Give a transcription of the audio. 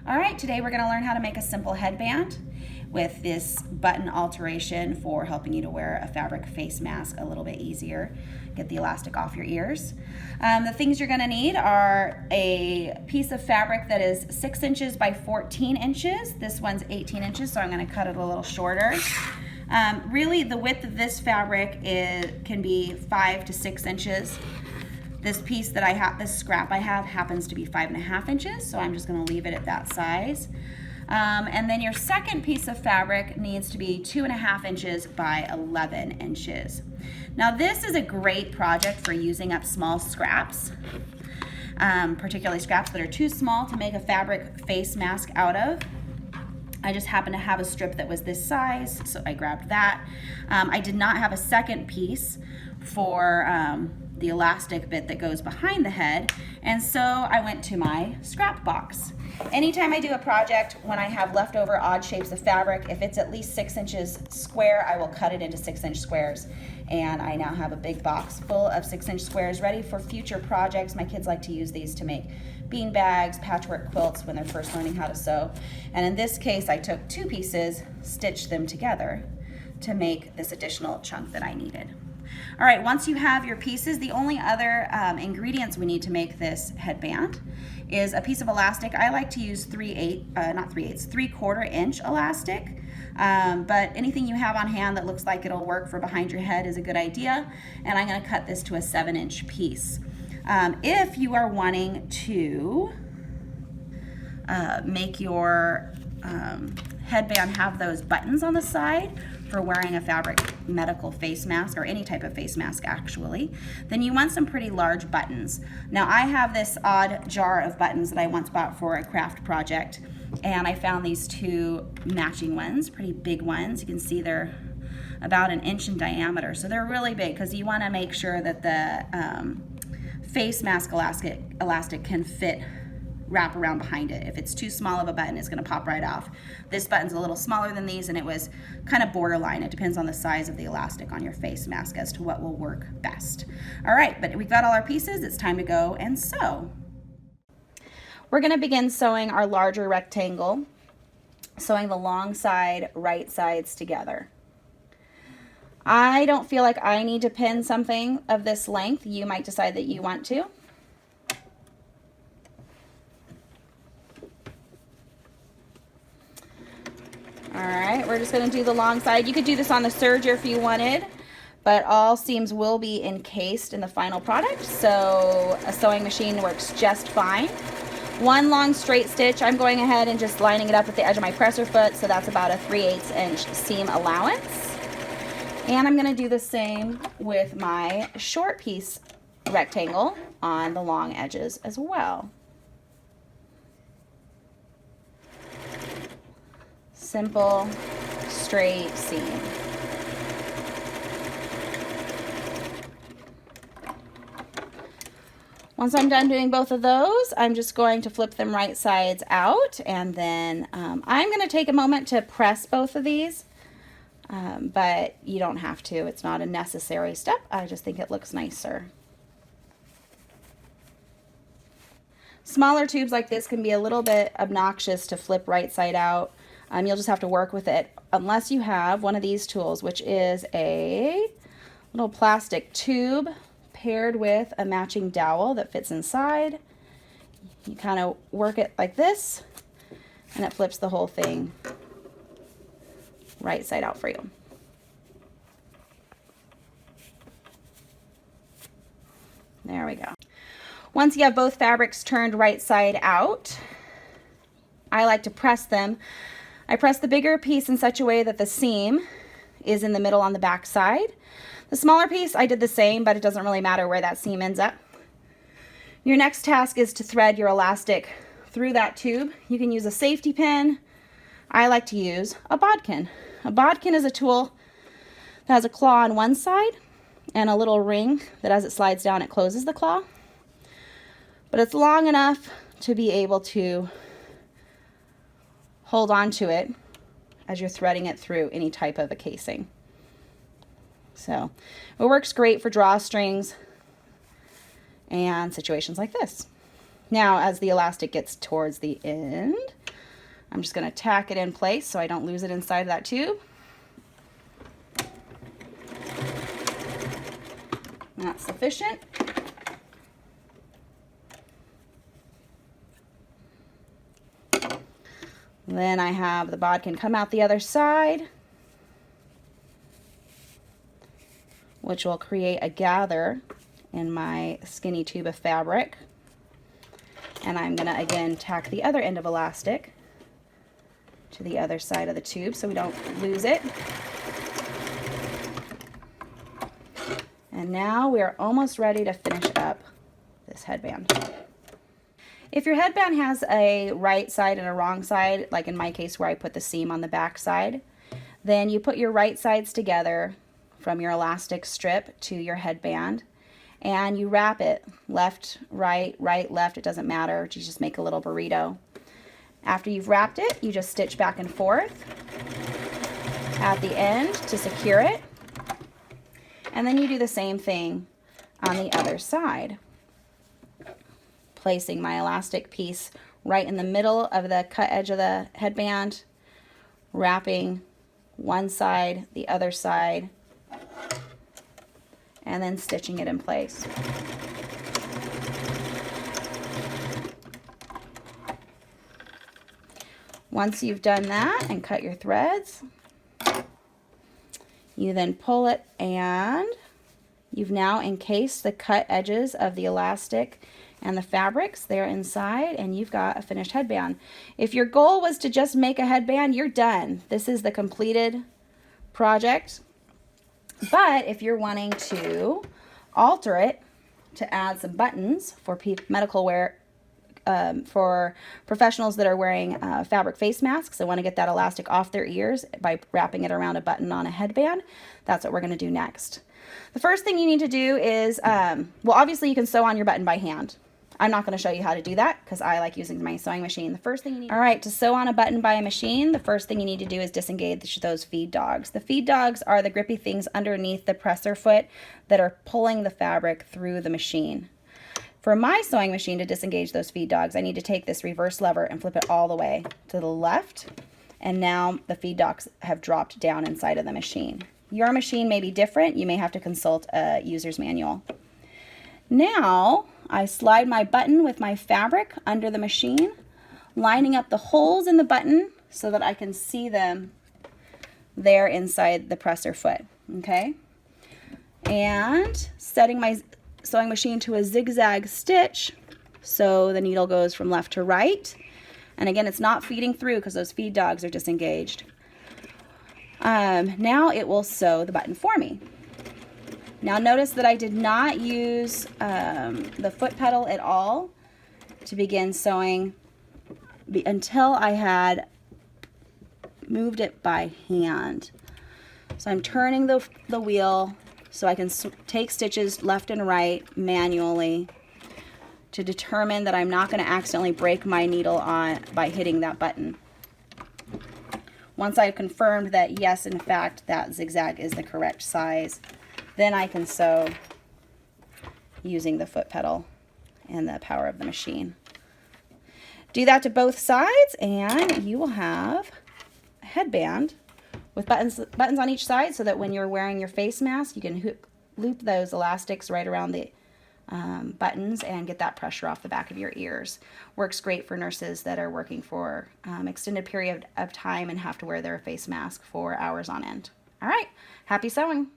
All right, today we're going to learn how to make a simple headband with this button alteration for helping you to wear a fabric face mask a little bit easier. Get the elastic off your ears. The things you're going to need are a piece of fabric that is 6 inches by 14 inches. This one's 18 inches, so I'm going to cut it a little shorter. Really, the width of this fabric can be 5 to 6 inches. This piece that I have, this scrap I have, happens to be 5.5 inches, so I'm just going to leave it at that size. And then your second piece of fabric needs to be 2.5 inches by 11 inches. Now this is a great project for using up small scraps, particularly scraps that are too small to make a fabric face mask out of. I just happened to have a strip that was this size, so I grabbed that. I did not have a second piece for the elastic bit that goes behind the head, and so I went to my scrap box. Anytime I do a project, when I have leftover odd shapes of fabric, if it's at least 6 inches square, I will cut it into 6-inch squares. And I now have a big box full of 6-inch squares ready for future projects. My kids like to use these to make bean bags, patchwork quilts when they're first learning how to sew. And in this case, I took 2 pieces, stitched them together to make this additional chunk that I needed. All right, once you have your pieces, the only other ingredients we need to make this headband is a piece of elastic. I like to use 3/4 inch elastic, but anything you have on hand that looks like it'll work for behind your head is a good idea. And I'm going to cut this to a 7-inch piece. If you are wanting to make your headband have those buttons on the side for wearing a fabric medical face mask, or any type of face mask actually, then you want some pretty large buttons. Now I have this odd jar of buttons that I once bought for a craft project, and I found these 2 matching ones, pretty big ones. You can see they're about 1 inch in diameter, so they're really big because you want to make sure that the face mask elastic can wrap around behind it. If it's too small of a button, it's going to pop right off. This button's a little smaller than these, and it was kind of borderline. It depends on the size of the elastic on your face mask as to what will work best. All right, but we've got all our pieces. It's time to go and sew. We're going to begin sewing our larger rectangle, sewing the long side, right sides together. I don't feel like I need to pin something of this length. You might decide that you want to. All right, we're just going to do the long side. You could do this on the serger if you wanted, but all seams will be encased in the final product, so a sewing machine works just fine. 1 long straight stitch. I'm going ahead and just lining it up at the edge of my presser foot, so that's about a 3/8 inch seam allowance. And I'm going to do the same with my short piece rectangle on the long edges as well. Simple, straight seam. Once I'm done doing both of those, I'm just going to flip them right sides out, and then I'm going to take a moment to press both of these, but you don't have to. It's not a necessary step. I just think it looks nicer. Smaller tubes like this can be a little bit obnoxious to flip right side out. You'll just have to work with it unless you have one of these tools, which is a little plastic tube paired with a matching dowel that fits inside. You kind of work it like this, and it flips the whole thing right side out for you. There we go. Once you have both fabrics turned right side out, I like to press them. I press the bigger piece in such a way that the seam is in the middle on the back side. The smaller piece, I did the same, but it doesn't really matter where that seam ends up. Your next task is to thread your elastic through that tube. You can use a safety pin. I like to use a bodkin. A bodkin is a tool that has a claw on one side and a little ring that as it slides down, it closes the claw. But it's long enough to be able to hold on to it as you're threading it through any type of a casing. So it works great for drawstrings and situations like this. Now, as the elastic gets towards the end, I'm just going to tack it in place so I don't lose it inside of that tube. That's sufficient. Then I have the bodkin come out the other side, which will create a gather in my skinny tube of fabric. And I'm going to again tack the other end of elastic to the other side of the tube so we don't lose it. And now we're almost ready to finish up this headband. If your headband has a right side and a wrong side, like in my case where I put the seam on the back side, then you put your right sides together from your elastic strip to your headband, and you wrap it left, right, right, left, it doesn't matter, you just make a little burrito. After you've wrapped it, you just stitch back and forth at the end to secure it, and then you do the same thing on the other side, placing my elastic piece right in the middle of the cut edge of the headband, wrapping one side, the other side, and then stitching it in place. Once you've done that and cut your threads, you then pull it, and you've now encased the cut edges of the elastic and the fabrics there inside, and you've got a finished headband. If your goal was to just make a headband, you're done. This is the completed project. But if you're wanting to alter it to add some buttons for medical wear, for professionals that are wearing fabric face masks and want to get that elastic off their ears by wrapping it around a button on a headband, that's what we're going to do next. The first thing you need to do is, well, obviously you can sew on your button by hand. I'm not going to show you how to do that because I like using my sewing machine. The first thing you need, all right, to sew on a button by a machine, the first thing you need to do is disengage those feed dogs. The feed dogs are the grippy things underneath the presser foot that are pulling the fabric through the machine. For my sewing machine to disengage those feed dogs, I need to take this reverse lever and flip it all the way to the left, and now the feed dogs have dropped down inside of the machine. Your machine may be different. You may have to consult a user's manual. Now, I slide my button with my fabric under the machine, lining up the holes in the button so that I can see them there inside the presser foot, okay? And setting my sewing machine to a zigzag stitch so the needle goes from left to right. And again, it's not feeding through because those feed dogs are disengaged. Now it will sew the button for me. Now notice that I did not use the foot pedal at all to begin sewing until I had moved it by hand. So I'm turning the wheel so I can take stitches left and right manually to determine that I'm not going to accidentally break my needle on by hitting that button. Once I've confirmed that yes, in fact, that zigzag is the correct size, then I can sew using the foot pedal and the power of the machine. Do that to both sides and you will have a headband with buttons on each side so that when you're wearing your face mask, you can loop those elastics right around the buttons and get that pressure off the back of your ears. Works great for nurses that are working for extended period of time and have to wear their face mask for hours on end. All right, happy sewing.